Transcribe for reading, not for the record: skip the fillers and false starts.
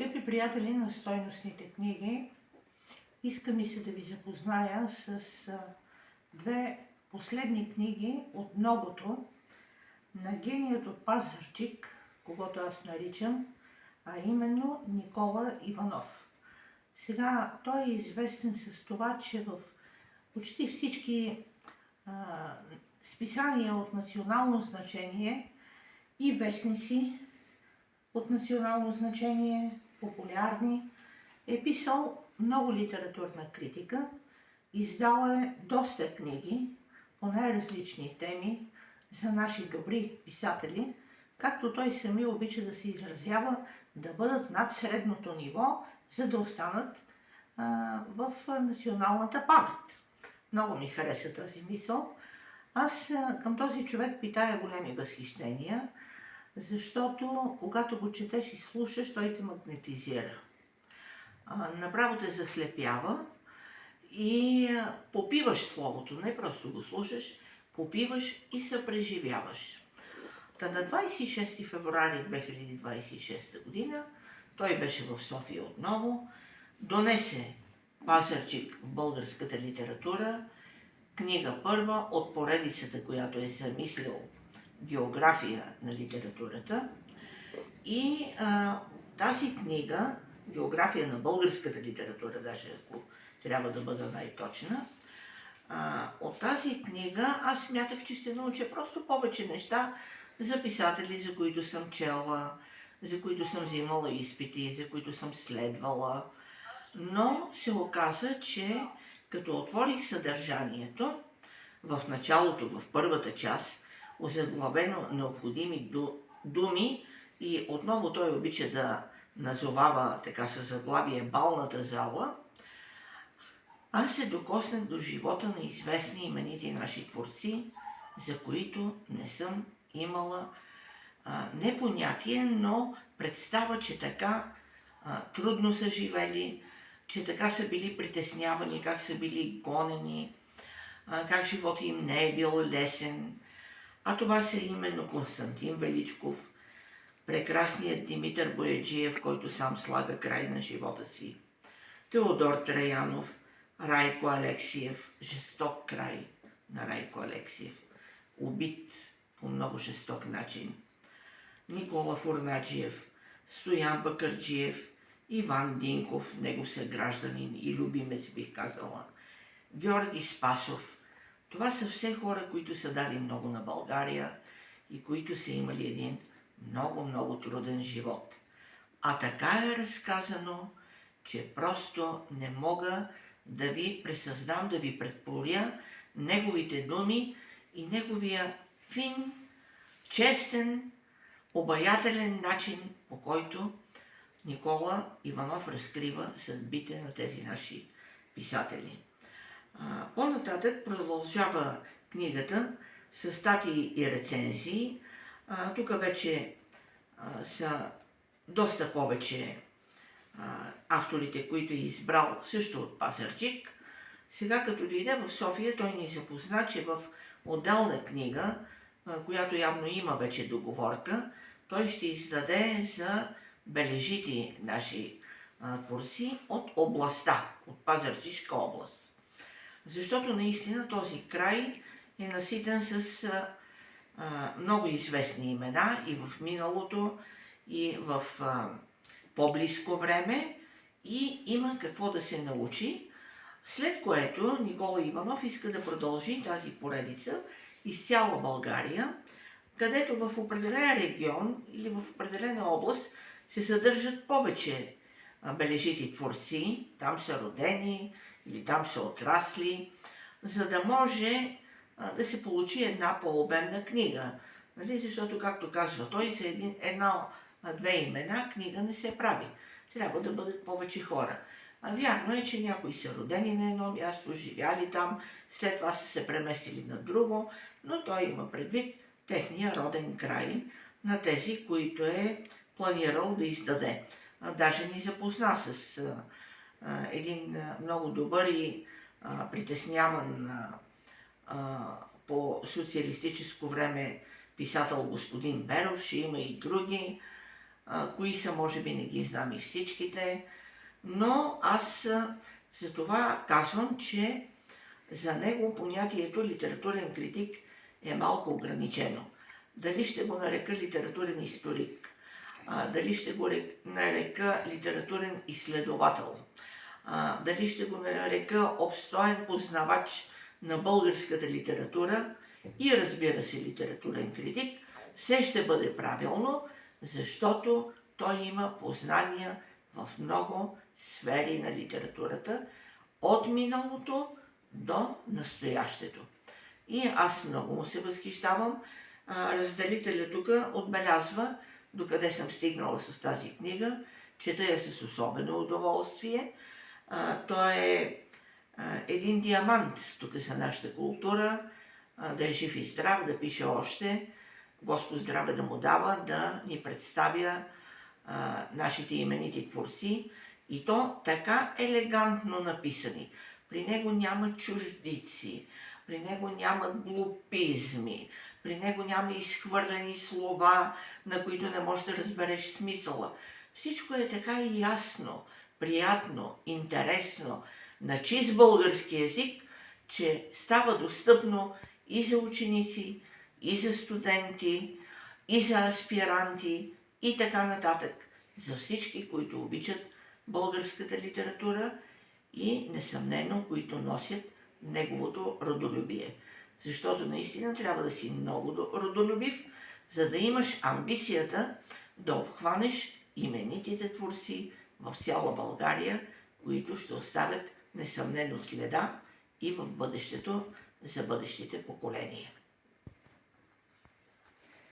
Скъпи приятели на стойностните книги, иска ми се да ви запозная с две последни книги от многото на геният от Пазарджик, когото аз наричам, а именно Никола Иванов. Сега той е известен с това, че в почти всички списания от национално значение и вестници от национално значение, популярни, е писал много литературна критика, издал е доста книги по най-различни теми за наши добри писатели, както той сами обича да се изразява, да бъдат над средното ниво, за да останат в националната памет. Много ми хареса тази мисъл. Аз към този човек питая големи възхищения, защото когато го четеш и слушаш, той те магнетизира. Направо те заслепява и попиваш словото, не просто го слушаш, попиваш и се преживяваш. Та на 26 февруари 2026 година той беше в София отново, донесе Пазарджик в българската литература, книга първа от поредицата, която е замислил география на литературата, и тази книга, география на българската литература, даже ако трябва да бъда най-точна, от тази книга аз смятах, че ще науча просто повече неща за писатели, за които съм чела, за които съм взимала изпити, за които съм следвала. Но се оказа, че като отворих съдържанието, в началото, в първата част, озаглавено необходими думи, и отново той обича да назовава така със заглавие балната зала, аз се докоснах до живота на известни именити наши творци, за които не съм имала не понятие, но представа, че така трудно са живели, че така са били притеснявани, как са били гонени, как живота им не е бил лесен. А това са именно Константин Величков, прекрасният Димитър Бояджиев, който сам слага край на живота си, Теодор Траянов, Райко Алексиев, жесток край на Райко Алексиев, убит по много жесток начин, Никола Фурнаджиев, Стоян Бакърджиев, Иван Динков, негов съгражданин и любимец, бих казала, Георги Спасов. Това са все хора, които са дали много на България и които са имали един много труден живот. А така е разказано, че просто не мога да ви пресъздам, да ви предпоря неговите думи и неговия фин, честен, обаятелен начин, по който Никола Иванов разкрива съдбите на тези наши писатели. По-нататък продължава книгата с статии и рецензии. Тук вече са доста повече авторите, които е избрал също от Пазарджик. Сега като дойде в София, той ни запозна, че в отделна книга, която явно има вече договорка, той ще издаде за бележити наши творци от областта, от Пазарджишка област. Защото наистина този край е наситен с много известни имена и в миналото, и в по-близко време, и има какво да се научи, след което Никола Иванов иска да продължи тази поредица из цяла България, където в определен регион или в определена област се съдържат повече бележити творци, там са родени или там са отрасли, за да може да се получи една по-обемна книга. Нали? Защото, както казва той, за една-две имена книга не се прави. Трябва да бъдат повече хора. Вярно е, че някои са родени на едно място, живяли там, след това са се преместили на друго, но той има предвид техния роден край на тези, които е планирал да издаде. Даже ни запозна с един много добър и притесняван по социалистическо време писател господин Беров, ще има и други. Кои са, може би не ги знам и всичките, но аз за това казвам, че за него понятието литературен критик е малко ограничено. Дали ще го нарека литературен историк, дали ще го нарека литературен изследовател, дали ще го нарека обстоен познавач на българската литература и, разбира се, литературен критик, все ще бъде правилно, защото той има познания в много сфери на литературата, от миналото до настоящето. И аз много му се възхищавам. Разделителя тук отбелязва докъде съм стигнала с тази книга, чета я с особено удоволствие. Той е един диамант тук за нашата култура, да е жив и здрав, да пише още, Господ здраве да му дава, да ни представя нашите именити творци, и то така елегантно написани. При него няма чуждици, при него няма глупизми, при него няма изхвърлени слова, на които не можеш да разбереш смисъла. Всичко е така и ясно, приятно, интересно, на чист български език, че става достъпно и за ученици, и за студенти, и за аспиранти, и така нататък. За всички, които обичат българската литература и несъмнено, които носят неговото родолюбие. Защото наистина трябва да си много родолюбив, за да имаш амбицията да обхванеш именитите творци в цяла България, които ще оставят несъмнено следа и в бъдещето за бъдещите поколения.